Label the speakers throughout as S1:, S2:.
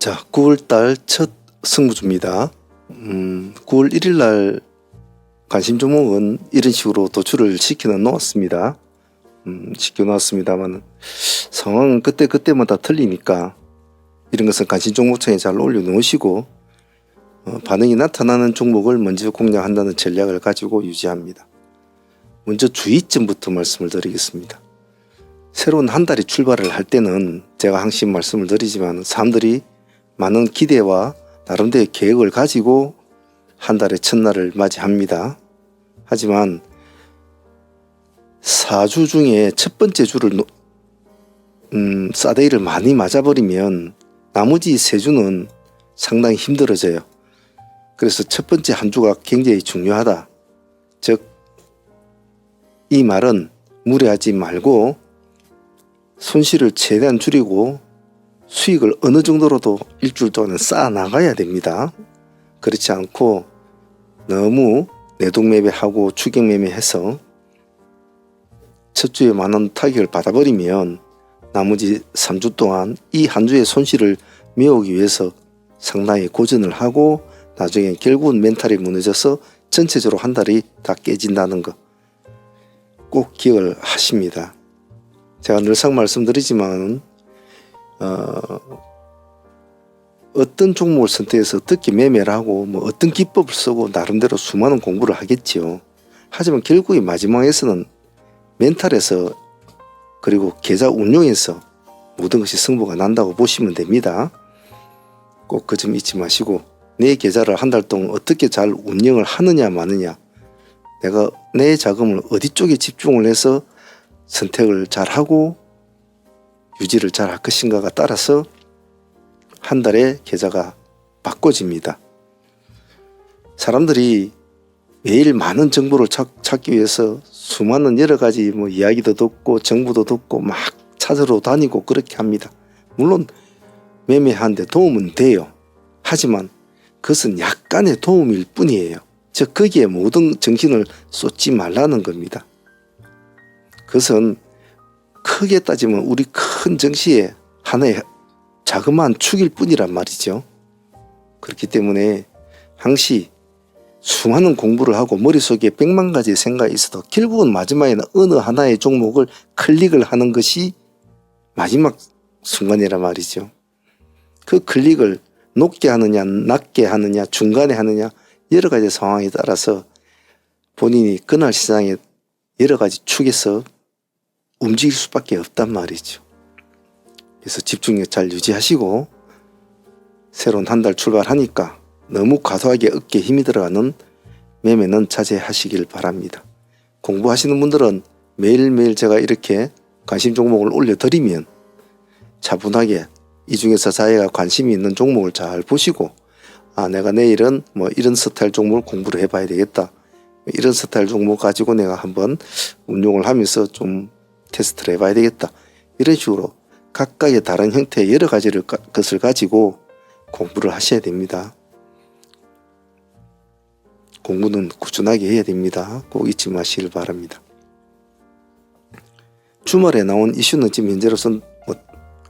S1: 자, 9월달 첫 승부주입니다. 9월 1일 날 관심 종목은 이런 식으로 도출을 시켜 놓았습니다. 시켜 놓았습니다만 상황은 그때마다 틀리니까 이런 것은 관심 종목창에 잘 올려 놓으시고 반응이 나타나는 종목을 먼저 공략한다는 전략을 가지고 유지합니다. 먼저 주의점부터 말씀을 드리겠습니다. 새로운 한 달이 출발을 할 때는 제가 항상 말씀을 드리지만 사람들이 많은 기대와 나름대로 계획을 가지고 한 달의 첫날을 맞이합니다. 하지만 4주 중에 첫 번째 주를 사데이를 많이 맞아버리면 나머지 3주는 상당히 힘들어져요. 그래서 첫 번째 한 주가 굉장히 중요하다. 즉, 이 말은 무리하지 말고 손실을 최대한 줄이고 수익을 어느 정도로도 일주일 동안은 쌓아 나가야 됩니다. 그렇지 않고 너무 내동매매하고 추격매매해서 첫 주에 많은 타격을 받아버리면 나머지 3주 동안 이 한 주의 손실을 메우기 위해서 상당히 고전을 하고 나중에 결국은 멘탈이 무너져서 전체적으로 한 달이 다 깨진다는 거 꼭 기억을 하십니다. 제가 늘상 말씀드리지만 어떤 종목을 선택해서 어떻게 매매를 하고 어떤 기법을 쓰고 나름대로 수많은 공부를 하겠지요. 하지만 결국에 마지막에서는 멘탈에서 그리고 계좌 운용에서 모든 것이 승부가 난다고 보시면 됩니다. 꼭 그 점 잊지 마시고 내 계좌를 한 달 동안 어떻게 잘 운영을 하느냐 마느냐, 내가 내 자금을 어디 쪽에 집중을 해서 선택을 잘하고 유지를 잘 할 것인가가 따라서 한 달에 계좌가 바꿔집니다. 사람들이 매일 많은 정보를 찾기 위해서 수많은 여러 가지 이야기도 듣고 정보도 듣고 막 찾으러 다니고 그렇게 합니다. 물론 매매하는데 도움은 돼요. 하지만 그것은 약간의 도움일 뿐이에요. 즉 거기에 모든 정신을 쏟지 말라는 겁니다. 그것은 크게 따지면 우리 큰 정시의 하나의 자그마한 축일 뿐이란 말이죠. 그렇기 때문에 항시 수많은 공부를 하고 머릿속에 100만 가지 생각이 있어도 결국은 마지막에는 어느 하나의 종목을 클릭을 하는 것이 마지막 순간이란 말이죠. 그 클릭을 높게 하느냐 낮게 하느냐 중간에 하느냐 여러 가지 상황에 따라서 본인이 그날 시장에 여러 가지 축에서 움직일 수밖에 없단 말이죠. 그래서 집중력 잘 유지하시고 새로운 한 달 출발하니까 너무 과도하게 어깨에 힘이 들어가는 매매는 자제하시길 바랍니다. 공부하시는 분들은 매일매일 제가 이렇게 관심 종목을 올려드리면 차분하게 이 중에서 자기가 관심이 있는 종목을 잘 보시고 내가 내일은 이런 스타일 종목을 공부를 해봐야 되겠다. 이런 스타일 종목 가지고 내가 한번 운용을 하면서 좀 테스트를 해봐야 되겠다. 이런 식으로 각각의 다른 형태의 여러 가지 것을 가지고 공부를 하셔야 됩니다. 공부는 꾸준하게 해야 됩니다. 꼭 잊지 마시길 바랍니다. 주말에 나온 이슈는 지금 현재로서는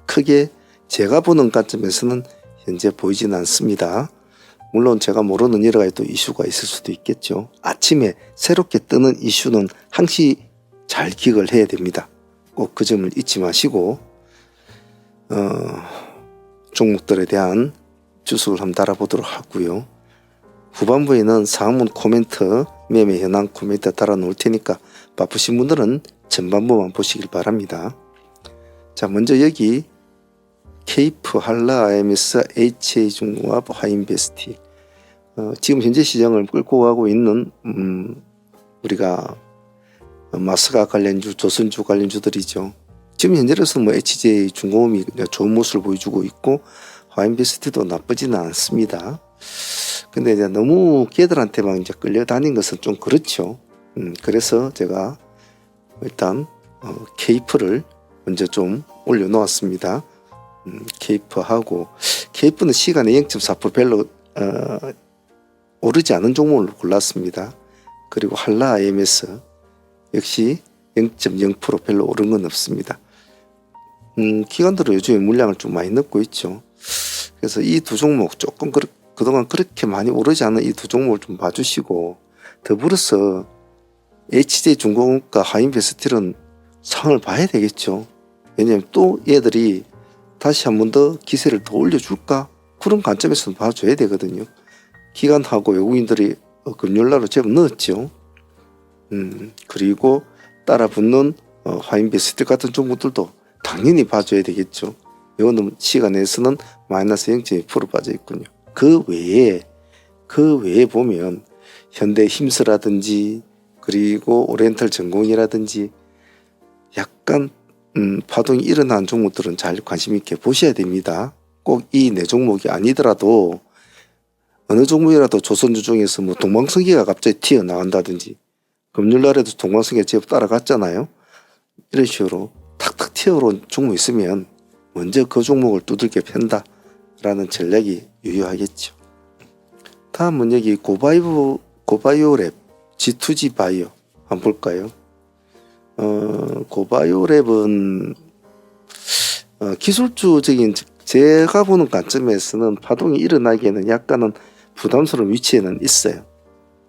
S1: 크게 제가 보는 관점에서는 현재 보이지는 않습니다. 물론 제가 모르는 여러 가지 또 이슈가 있을 수도 있겠죠. 아침에 새롭게 뜨는 이슈는 항시 잘 기억을 해야 됩니다. 꼭 그 점을 잊지 마시고 종목들에 대한 주석을 한번 달아보도록 하고요. 후반부에는 상문 코멘트, 매매 현황 코멘트 달아 놓을 테니까 바쁘신 분들은 전반부만 보시길 바랍니다. 자, 먼저 여기 케이프, 한라, IMS, HA중공업, 하인베스티 지금 현재 시장을 끌고 가고 있는 우리가 마스가 관련주, 조선주 관련주들이죠. 지금 현재로서는 HJ중공업이 좋은 모습을 보여주고 있고 하인베스티도 나쁘지는 않습니다. 근데 이제 너무 걔들한테만 이제 끌려다닌 것은 좀 그렇죠. 그래서 제가 일단 케이프를 먼저 좀 올려놓았습니다. 케이프하고 케이프는 시간에 0.4% 별로 오르지 않은 종목을 골랐습니다. 그리고 한라 IMS 역시 0.0% 별로 오른 건 없습니다. 기관들은 요즘에 물량을 좀 많이 넣고 있죠. 그래서 이 두 종목 조금 그동안 그렇게 많이 오르지 않은 이 두 종목을 좀 봐주시고, 더불어서 HJ중공업과 하인베스틸은 상을 봐야 되겠죠. 왜냐하면 또 얘들이 다시 한 번 더 기세를 더 올려줄까? 그런 관점에서 봐줘야 되거든요. 기관하고 외국인들이 금요일날로 제법 넣었죠. 그리고 따라 붙는 하인베스틸 같은 종목들도 당연히 봐줘야 되겠죠. 이거는 시간에서는 마이너스 0.2% 빠져 있군요. 그 외에 보면 현대힘스라든지 그리고 오리엔탈 전공이라든지 약간 파동이 일어난 종목들은 잘 관심 있게 보셔야 됩니다. 꼭 이 네 종목이 아니더라도 어느 종목이라도 조선주 중에서 뭐 동방성기가 갑자기 튀어나간다든지, 금요일날에도 동방성기가 제법 따라갔잖아요. 이런 식으로 탁탁 튀어오른 종목 있으면 먼저 그 종목을 두들겨 팬다 라는 전략이 유효하겠죠. 다음은 여기 고바이오랩 G2G 바이오 한번 볼까요? 고바이오랩은 기술주적인, 제가 보는 관점에서는 파동이 일어나기에는 약간은 부담스러운 위치에는 있어요.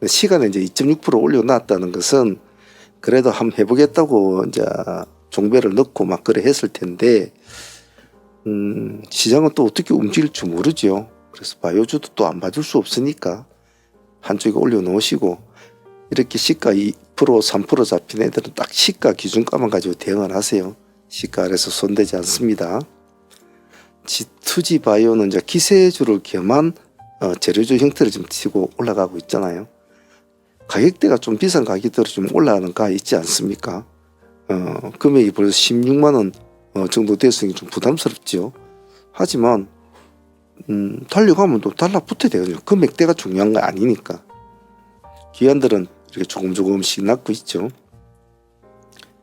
S1: 시간에 이제 2.6% 올려놨다는 것은 그래도 한번 해보겠다고 이제 종배를 넣고 막 그래 했을 텐데, 시장은 또 어떻게 움직일지 모르죠. 그래서 바이오주도 또 안 봐줄 수 없으니까 한쪽에 올려놓으시고, 이렇게 시가 2% 3% 잡힌 애들은 딱 시가 기준가만 가지고 대응을 하세요. 시가 아래서 손대지 않습니다. G2G 바이오는 이제 기세주를 겸한 재료주 형태를 좀 띄고 올라가고 있잖아요. 가격대가 좀 비싼 가격대로 좀 올라가는 가 있지 않습니까? 금액이 벌써 16만 원 정도 됐으니 좀 부담스럽죠. 하지만 달려가면 또 달라붙어야 되거든요. 금액대가 중요한 거 아니니까. 기관들은 이렇게 조금씩 낮고 있죠.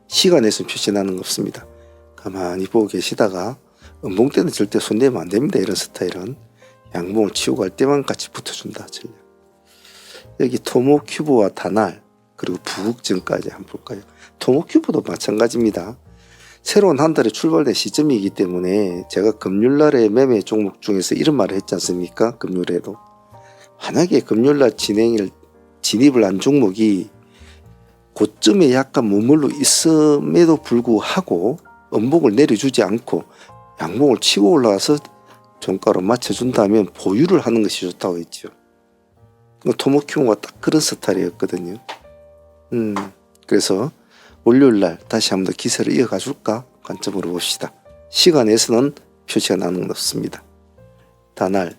S1: 시간에서 표시나는 거 없습니다. 가만히 보고 계시다가 음봉 때는 절대 손대면 안 됩니다. 이런 스타일은 양봉을 치우고 갈 때만 같이 붙어준다. 전략. 여기 토모큐브와 다날 그리고 부국증까지 한번 볼까요? 토모큐브도 마찬가지입니다. 새로운 한 달에 출발된 시점이기 때문에 제가 금요일날에 매매 종목 중에서 이런 말을 했지 않습니까? 금요일에도 만약에 금요일날 진입을 한 종목이 고점에 약간 머물러 있음에도 불구하고 음봉을 내려주지 않고 양봉을 치고 올라와서 종가로 맞춰준다면 보유를 하는 것이 좋다고 했죠. 토모큐브가 딱 그런 스타일이었거든요. 그래서 월요일날 다시 한번 더 기세를 이어가 줄까 관점으로 봅시다. 시간에서는 표시가 나는 건 없습니다. 다날은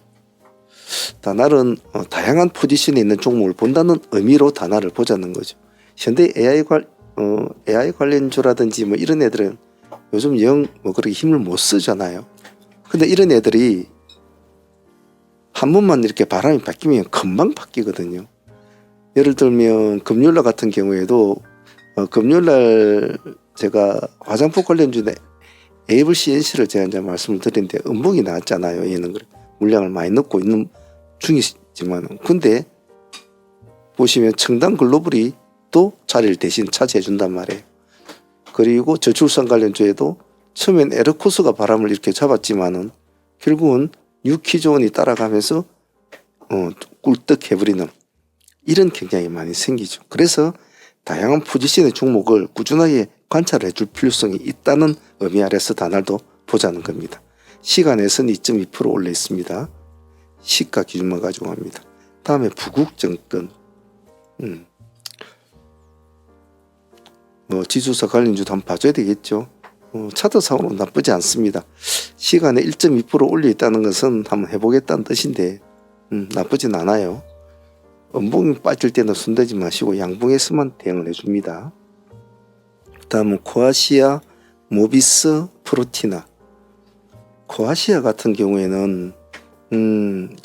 S1: 다양한 포지션에 있는 종목을 본다는 의미로 다날을 보자는 거죠. 현대 AI 관련주라든지 뭐 이런 애들은 요즘 그렇게 힘을 못 쓰잖아요. 근데 이런 애들이 한 번만 이렇게 바람이 바뀌면 금방 바뀌거든요. 예를 들면 금요일날 같은 경우에도 금요일날 제가 화장품 관련주에 에이블 CNC를 제가 이제 말씀을 드렸는데 음봉이 나왔잖아요. 얘는 물량을 많이 넣고 있는 중이지만, 근데 보시면 청담 글로벌이 또 자리를 대신 차지해 준단 말이에요. 그리고 저출산 관련주에도 처음엔 에르코스가 바람을 이렇게 잡았지만은 결국은 유키존이 따라가면서 꿀떡해버리는 이런 경향이 많이 생기죠. 그래서 다양한 포지션의 종목을 꾸준하게 관찰해 줄 필요성이 있다는 의미 아래서 다날도 보자는 겁니다. 시간에서는 2.2% 올려 있습니다. 시가 기준만 가지고 합니다. 다음에 부국증권, 지주사 관련주도 한번 봐줘야 되겠죠. 차트상으로 나쁘지 않습니다. 시간에 1.2% 올려 있다는 것은 한번 해보겠다는 뜻인데 나쁘진 않아요. 음봉이 빠질 때는 손대지 마시고 양봉에서만 대응을 해줍니다. 다음은 코아시아, 모비스, 프로티나. 코아시아 같은 경우에는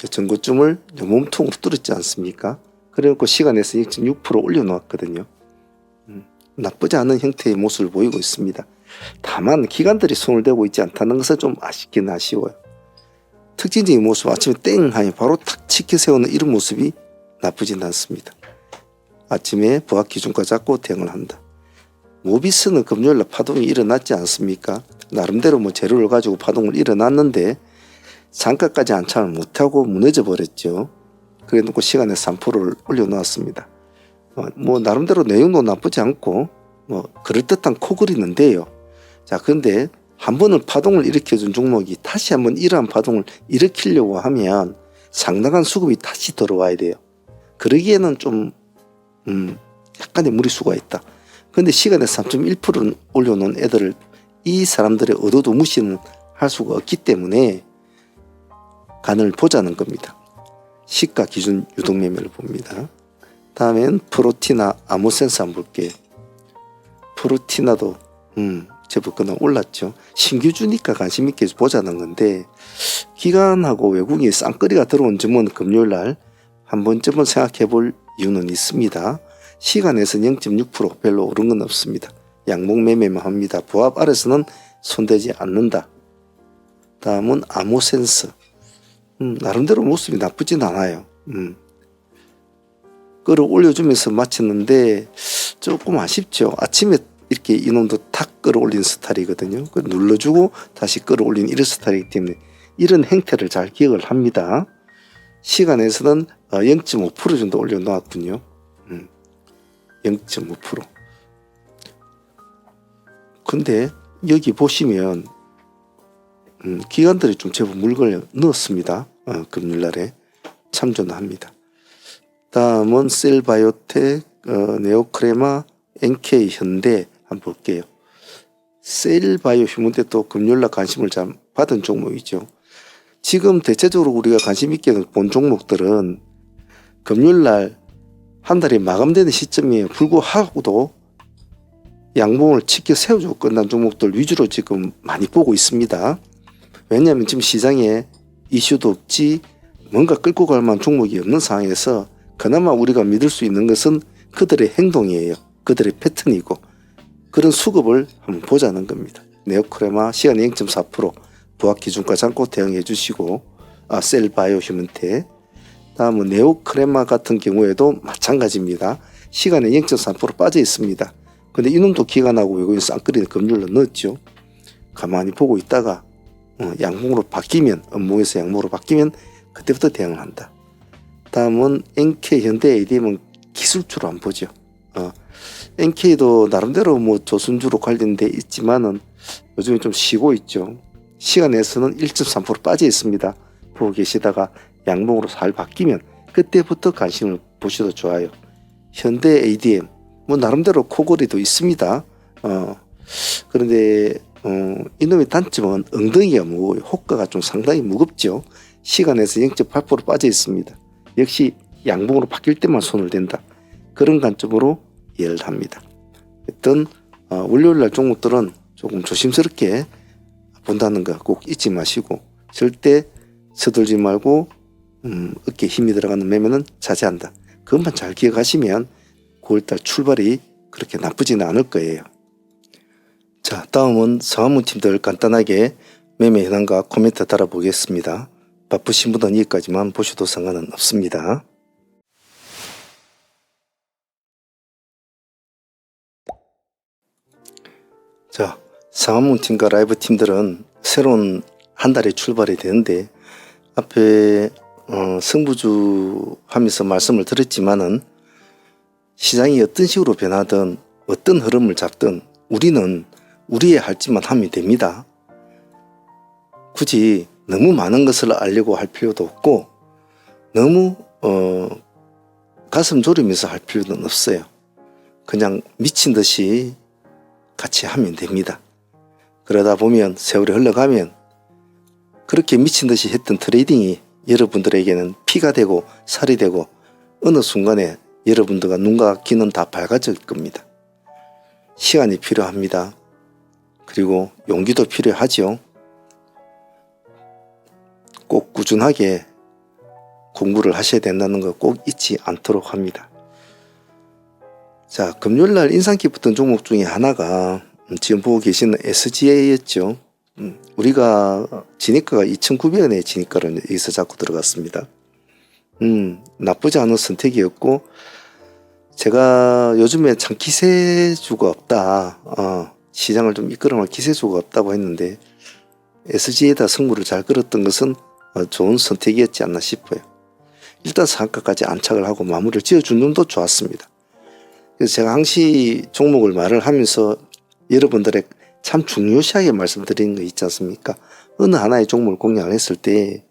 S1: 전고점을 몸통으로 뚫었지 않습니까? 그래갖고 시간에서 2.6% 올려놓았거든요. 나쁘지 않은 형태의 모습을 보이고 있습니다. 다만 기관들이 손을 대고 있지 않다는 것은 좀 아쉽긴 아쉬워요. 특징적인 모습, 아침에 땡 하니 바로 탁 치켜 세우는 이런 모습이 나쁘진 않습니다. 아침에 부합 기준가 잡고 대응을 한다. 모비스는 금요일날 파동이 일어났지 않습니까? 나름대로 재료를 가지고 파동을 일어났는데 상가까지 안착을 못하고 무너져 버렸죠. 그래 놓고 시간에 3%를 올려놓았습니다. 뭐 나름대로 내용도 나쁘지 않고 뭐 그럴듯한 코골이는데요. 자, 그런데 한 번을 파동을 일으켜준 종목이 다시 한번 이러한 파동을 일으키려고 하면 상당한 수급이 다시 들어와야 돼요. 그러기에는 좀 약간의 무리수가 있다. 근데 시간에 3.1%는 올려놓은 애들을 이 사람들의 의도도 무시는 할 수가 없기 때문에 간을 보자는 겁니다. 시가 기준 유동 매매를 봅니다. 다음엔 프로티나 아모센스 한번 볼게요. 프로티나도 제법 그날 올랐죠. 신규주니까 관심 있게 보자는 건데 기관하고 외국인이 쌍끌이가 들어온 점은 금요일날 한 번쯤은 생각해 볼 이유는 있습니다. 시간에서는 0.6% 별로 오른 건 없습니다. 양목 매매만 합니다. 부합 아래서는 손대지 않는다. 다음은 아모센스. 나름대로 모습이 나쁘진 않아요. 끌어올려주면서 마쳤는데 조금 아쉽죠. 아침에 이렇게 이놈도 탁 끌어올린 스타일이거든요. 눌러주고 다시 끌어올린 이런 스타일이기 때문에 이런 행태를 잘 기억을 합니다. 시간에서는 0.5% 정도 올려놓았군요. 0.5%. 근데 여기 보시면 기관들이 좀 제법 물건을 넣었습니다. 금요일날에 참조는 합니다. 다음은 셀바이오텍, 네오크레마, NK 현대 한번 볼게요. 셀바이오 휴먼테 또 금요일날 관심을 잘 받은 종목이죠. 지금 대체적으로 우리가 관심 있게 본 종목들은 금요일날 한 달이 마감되는 시점에 불구하고도 양봉을 치켜 세워주고 끝난 종목들 위주로 지금 많이 보고 있습니다. 왜냐하면 지금 시장에 이슈도 없지 뭔가 끌고 갈 만한 종목이 없는 상황에서 그나마 우리가 믿을 수 있는 것은 그들의 행동이에요. 그들의 패턴이고 그런 수급을 한번 보자는 겁니다. 네오크레마 시간 0.4% 부합 기준가 잡고 대응해 주시고 셀바이오 휴먼테 다음은 네오크레마 같은 경우에도 마찬가지입니다. 시간에 0.3% 빠져 있습니다. 근데 이놈도 기관하고 외국인 쌍끌이는 금요일로 넣었죠. 가만히 보고 있다가 양봉으로 바뀌면 음봉에서 양봉으로 바뀌면 그때부터 대응을 한다. 다음은 NK 현대 ADM은 기술주로 한번 보죠. NK도 나름대로 뭐 조선주로 관련돼 있지만은 요즘에 좀 쉬고 있죠. 시간에서는 1.3% 빠져 있습니다. 보고 계시다가 양봉으로 살 바뀌면 그때부터 관심을 보셔도 좋아요. 현대 ADM 뭐 나름대로 코골이도 있습니다. 그런데 이놈의 단점은 엉덩이가 무거워요. 호가가 좀 상당히 무겁죠. 시간에서 0.8% 빠져 있습니다. 역시 양봉으로 바뀔 때만 손을 댄다. 그런 관점으로 이해를 합니다. 어떤 월요일날 종목들은 조금 조심스럽게 본다는 거 꼭 잊지 마시고 절대 서둘지 말고 어깨에 힘이 들어가는 매매는 자제한다. 그것만 잘 기억하시면 9월달 출발이 그렇게 나쁘지는 않을 거예요. 자, 다음은 상한문 팀들 간단하게 매매 현황과 코멘트 달아보겠습니다. 바쁘신 분은 여기까지만 보셔도 상관은 없습니다. 자, 상한문 팀과 라이브 팀들은 새로운 한 달에 출발이 되는데 앞에 승부주 하면서 말씀을 드렸지만은 시장이 어떤 식으로 변하든 어떤 흐름을 잡든 우리는 우리의 할 짓만 하면 됩니다. 굳이 너무 많은 것을 알려고 할 필요도 없고 너무 가슴 졸이면서 할 필요는 없어요. 그냥 미친 듯이 같이 하면 됩니다. 그러다 보면 세월이 흘러가면 그렇게 미친 듯이 했던 트레이딩이 여러분들에게는 피가 되고 살이 되고 어느 순간에 여러분들과 눈과 귀는 다 밝아질 겁니다. 시간이 필요합니다. 그리고 용기도 필요하죠. 꼭 꾸준하게 공부를 하셔야 된다는 거 꼭 잊지 않도록 합니다. 자, 금요일날 인상 깊었던 종목 중에 하나가 지금 보고 계시는 SGA였죠. 우리가 진입가가 2,900원의 진입가로 여기서 자꾸 들어갔습니다. 나쁘지 않은 선택이었고 제가 요즘에 참 기세주가 없다. 시장을 좀 이끌어낼 기세주가 없다고 했는데 SG에다 승부를 잘 끌었던 것은 좋은 선택이었지 않나 싶어요. 일단 상한가까지 안착을 하고 마무리를 지어준 점도 좋았습니다. 그래서 제가 항시 종목을 말을 하면서 여러분들의 참 중요시하게 말씀드리는 거 있지 않습니까? 어느 하나의 종목을 공략을 했을 때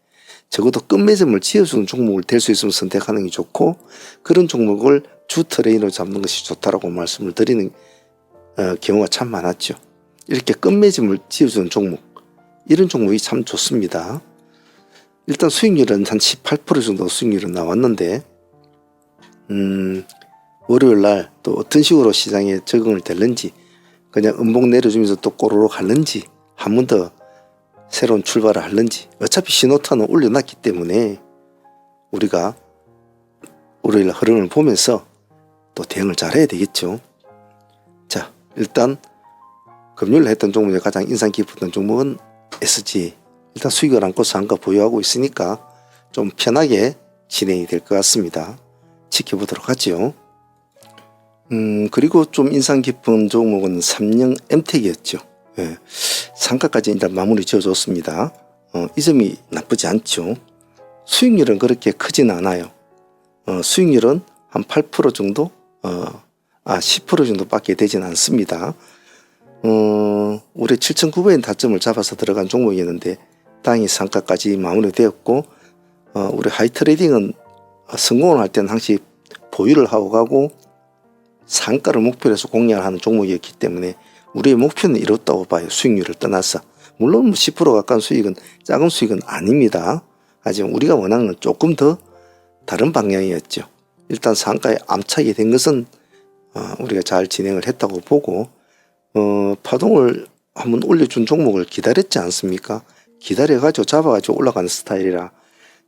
S1: 적어도 끝매점을 지어주는 종목을 될 수 있으면 선택하는 게 좋고, 그런 종목을 주 트레이너로 잡는 것이 좋다라고 말씀을 드리는 경우가 참 많았죠. 이렇게 끝매점을 지어주는 종목, 이런 종목이 참 좋습니다. 일단 수익률은 한 18% 정도 수익률은 나왔는데, 월요일 날 또 어떤 식으로 시장에 적응을 될는지, 그냥 음봉 내려주면서 또 꼬르륵 갈는지, 한 번 더 새로운 출발을 할는지, 어차피 신호탄은 올려놨기 때문에 우리가 월요일 흐름을 보면서 또 대응을 잘 해야 되겠죠. 자, 일단 금요일 했던 종목 중에 가장 인상 깊었던 종목은 SG. 일단 수익을 안고 상가 보유하고 있으니까 좀 편하게 진행이 될 것 같습니다. 지켜보도록 하죠. 그리고 좀 인상 깊은 종목은 삼성 엠텍이었죠. 예, 상가까지 일단 마무리 지어줬습니다. 이 점이 나쁘지 않죠. 수익률은 그렇게 크진 않아요. 수익률은 한 8% 정도, 10% 정도밖에 되진 않습니다. 올해 7,900엔 타점을 잡아서 들어간 종목이었는데 다행히 상가까지 마무리되었고, 우리 하이트레이딩은 성공을 할 때는 항상 보유를 하고 가고 상가를 목표로 해서 공략을 하는 종목이었기 때문에 우리의 목표는 이뤘다고 봐요. 수익률을 떠나서. 물론 10% 가까운 수익은 작은 수익은 아닙니다. 하지만 우리가 원하는 건 조금 더 다른 방향이었죠. 일단 상가에 암착이 된 것은 우리가 잘 진행을 했다고 보고, 파동을 한번 올려준 종목을 기다렸지 않습니까? 기다려가지고 잡아가지고 올라가는 스타일이라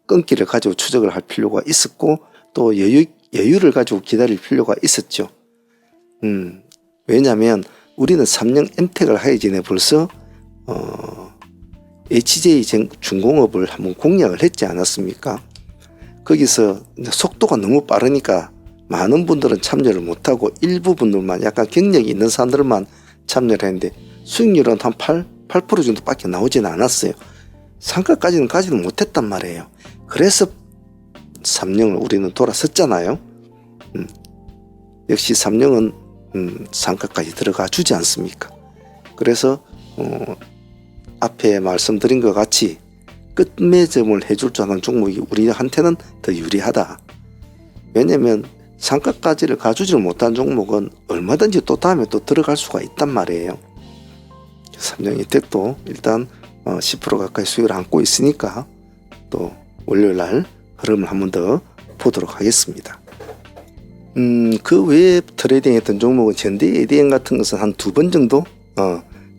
S1: 끊기를 가지고 추적을 할 필요가 있었고, 또 여유를 가지고 기다릴 필요가 있었죠. 왜냐하면 우리는 삼성 엠텍을 하기 전에 벌써 HJ 중공업을 한번 공략을 했지 않았습니까? 거기서 속도가 너무 빠르니까 많은 분들은 참여를 못하고 일부 분들만, 약간 경력이 있는 사람들만 참여를 했는데 수익률은 한 8% 정도밖에 나오지는 않았어요. 상가까지는 가지는 못했단 말이에요. 그래서 삼성을 우리는 돌아섰잖아요. 역시 삼성은 상가까지 들어가 주지 않습니까? 그래서 앞에 말씀드린 것 같이 끝매점을 해줄 줄 아는 종목이 우리한테는 더 유리하다. 왜냐면 상가까지를 가주지를 못한 종목은 얼마든지 또 다음에 또 들어갈 수가 있단 말이에요. 삼성이택도 일단 10% 가까이 수익을 안고 있으니까 또 월요일날 흐름을 한 번 더 보도록 하겠습니다. 그 외에 트레이딩 했던 종목은 현대 ADM 같은 것은 한 2번 정도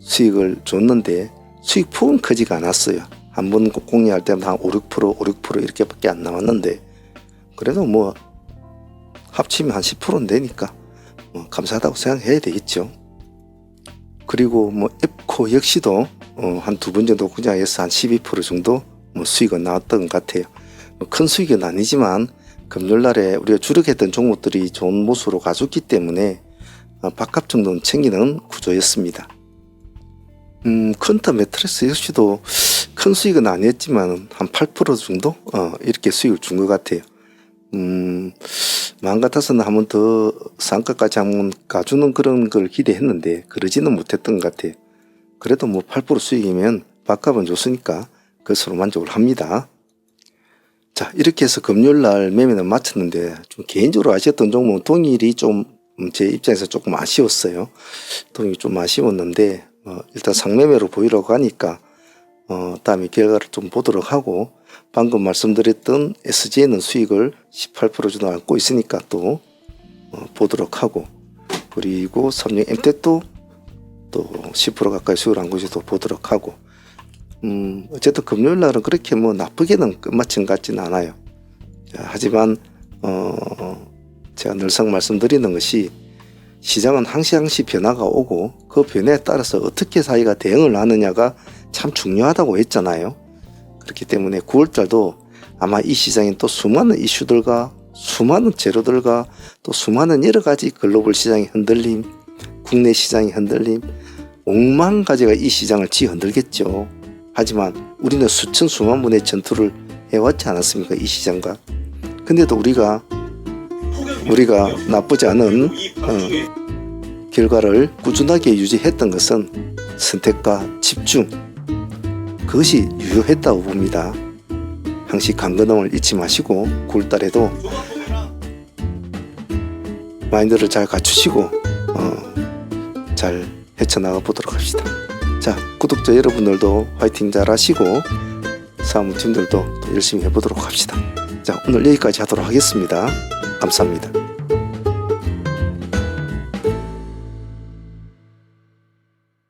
S1: 수익을 줬는데 수익 폭은 크지가 않았어요. 한 번 공략할 때마다 한 5-6% 이렇게밖에 안 나왔는데, 그래도 뭐 합치면 한 10%는 되니까 감사하다고 생각해야 되겠죠. 그리고 뭐 앱코 역시도 한 2번 정도 공략해서 한 12% 정도 수익은 나왔던 것 같아요. 큰 수익은 아니지만 금요일날에 우리가 주력했던 종목들이 좋은 모습으로 가졌기 때문에 밥값 정도는 챙기는 구조였습니다. 퀀터 매트리스 역시도 큰 수익은 아니었지만 한 8% 정도 이렇게 수익을 준 것 같아요. 마음 같아서는 한 번 더 상가까지 한번 가주는 그런 걸 기대했는데 그러지는 못했던 것 같아요. 그래도 뭐 8% 수익이면 밥값은 좋으니까 그것으로 만족을 합니다. 자, 이렇게 해서 금요일날 매매는 마쳤는데, 좀 개인적으로 아쉬웠던 종목은 동일이 좀 제 입장에서 조금 아쉬웠어요. 동일이 좀 아쉬웠는데 일단 상매매로 보이려고 하니까 다음에 결과를 좀 보도록 하고, 방금 말씀드렸던 SG는 수익을 18% 정도 안고 있으니까 또 보도록 하고, 그리고 삼성 엠텍도 또 10% 가까이 수익을 안고 있어도 보도록 하고, 어쨌든 금요일날은 그렇게 뭐 나쁘게는 끝마친 것 같지는 않아요. 자, 하지만 제가 늘상 말씀드리는 것이, 시장은 항시 변화가 오고 그 변화에 따라서 어떻게 사회가 대응을 하느냐가 참 중요하다고 했잖아요. 그렇기 때문에 9월달도 아마 이 시장엔 또 수많은 이슈들과 수많은 재료들과 또 수많은 여러 가지 글로벌 시장의 흔들림, 국내 시장의 흔들림, 5만 가지가 이 시장을 흔들겠죠. 하지만 우리는 수천 수만 번의 전투를 해왔지 않았습니까? 이 시장과. 근데도 우리가 나쁘지 않은 결과를 꾸준하게 유지했던 것은 선택과 집중, 그것이 유효했다고 봅니다. 항시 강건함을 잊지 마시고 9월달에도 마인드를 잘 갖추시고 잘 헤쳐나가 보도록 합시다. 자, 구독자 여러분들도 화이팅 잘 하시고 사무팀들도 또 열심히 해보도록 합시다. 자, 오늘 여기까지 하도록 하겠습니다. 감사합니다.